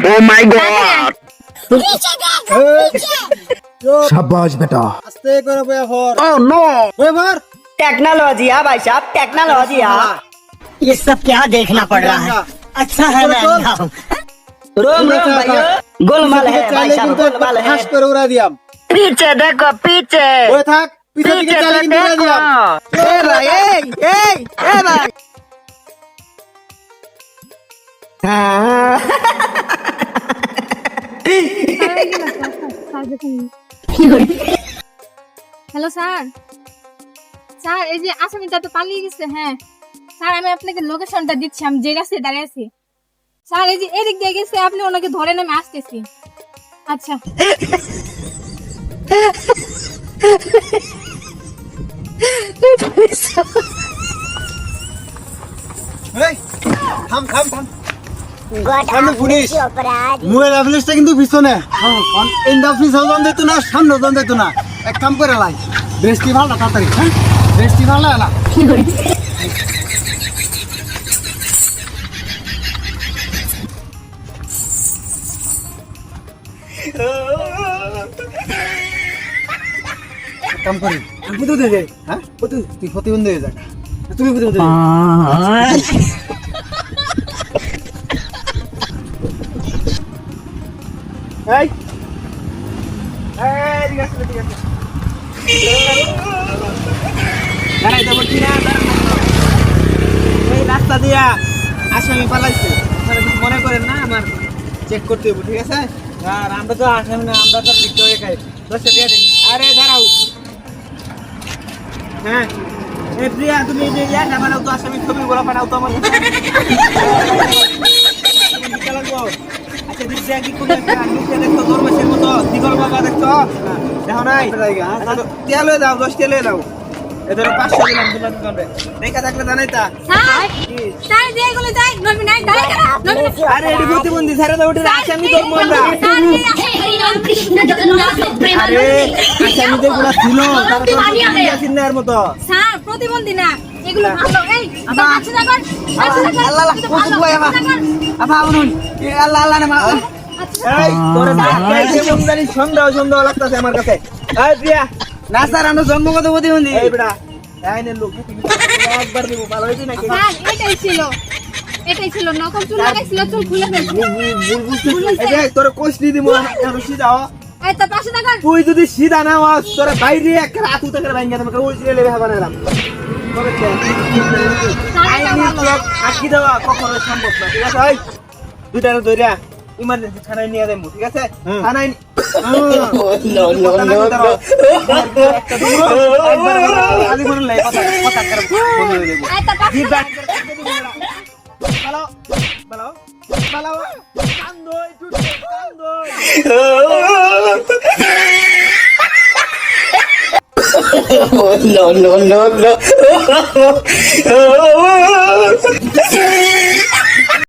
oh my God शाबाश बेटा আস্তে করে বয়া ফর ओह नो বয়া ফর टेक्नोलॉजी है भाई साहब टेक्नोलॉजी है ये सब क्या देखना पड़ रहा है अच्छा है मैं अंधा हूं रोम रोम भाइयों गोलमाल है भाई साहब गोलमाल है হাস করে উড়া দিয়াম पीछे देखो पीछे বয়া থাক পিছে দিকে पीछे চালে तो কিন্তু উড়া देखो দিয়াম ए भाई ए भाई হ্যালো স্যার স্যার এই যে আসামিটা তো পালিয়ে গেছে হ্যাঁ স্যার আমি আপনাকে লোকেশনটা দিচ্ছি আমি যে গাছে দাঁড়িয়ে আছি স্যার এই যে এদিক দিয়ে গেছে আপনি ওনাকে ধরে আমি আসতেছি আচ্ছা এই থাম থাম থাম সামনে পুলিশ মোবাইল অফিসটা কিন্তু পিছনে এন্ড অফিস হজন দিত না সামনে হজন দিত না এক কাম করে লাই বৃষ্টি ভালো তাড়াতাড়ি হ্যাঁ বৃষ্টি ভালো না কাম করি আমি তো দে হ্যাঁ তুই প্রতিবন্ধ হয়ে যাক তুমি প্রতিবন্ধ এই এই ঠিক আছে দাঁড়াই তো বলছি না এই রাস্তা দিয়া আসামি পালাইছে আপনারা কিছু মনে করেন না আমার চেক করতে হবে ঠিক আছে আর আমরা তো আসামি না আমরা তো ভিক্টোরিয়া খাই 10 টাকা দিন আরে দাঁড়াও হ্যাঁ এ প্রিয়া তুমি যে ইয়া ক্যামেরা তো আসামি ছবি বলা পাঠাও তো আমার আচ্ছা দিশা কি কোন একটা নিচে দেখো দরবেশের মতো দিগল বাবা দেখছো দেখো নাই তেল হয়ে দাও 10 তেল হয়ে দাও এদের 500 দিলাম তোমার দোকানে দেখা থাকলে জানাই তা স্যার স্যার যে এগুলো যাই নবী নাই দাঁড়ায় আরে এডি প্রতিবন্ধী ছাড়া দাও ওটা আসামি ধর্ম না আরে আসামিদের গুলা ছিল তারা তো চিন্নার মতো স্যার প্রতিবন্ধী না এগুলো ভালো এই আচ্ছা যাবার আল্লাহ আবা উনুন আল্লাহ আল্লাহ না মা এই তোরে দেখে মুন্দানি সন্দেহ সন্দেহ লাগতাছে আমার কাছে এই প্রিয়া না স্যার আমরা জন্মগত প্রতিবন্ধী এই বেটা আইনের লোক একবার দিব ভালো হইছে নাকি স্যার এটাই ছিল নকল চুল লাগাইছিল চুল খুলে ফেলছে এই যে তোরে কোষ্টি দিব এখন সিধা হ এই তো 500 টাকা তুই যদি সিধা না হস তোরে বাইরে এক রাত উঠে করে ভাঙিয়া তোমাকে ওই ছেলে লেবে বানালাম তবে আইনি লোক আকি দেওয়া কখনো সম্ভব না ঠিক আছে ওই দুইটা ধইরা ইমার্জেন্সি থানায় নিয়ে যাবো ঠিক আছে থানায় নো নো নো আলি মনে লাই কথা কথা করে বলে দেব এই তো 500 টাকা ভালো ভালো ভালো কান্দই টুট কান্দই no no no no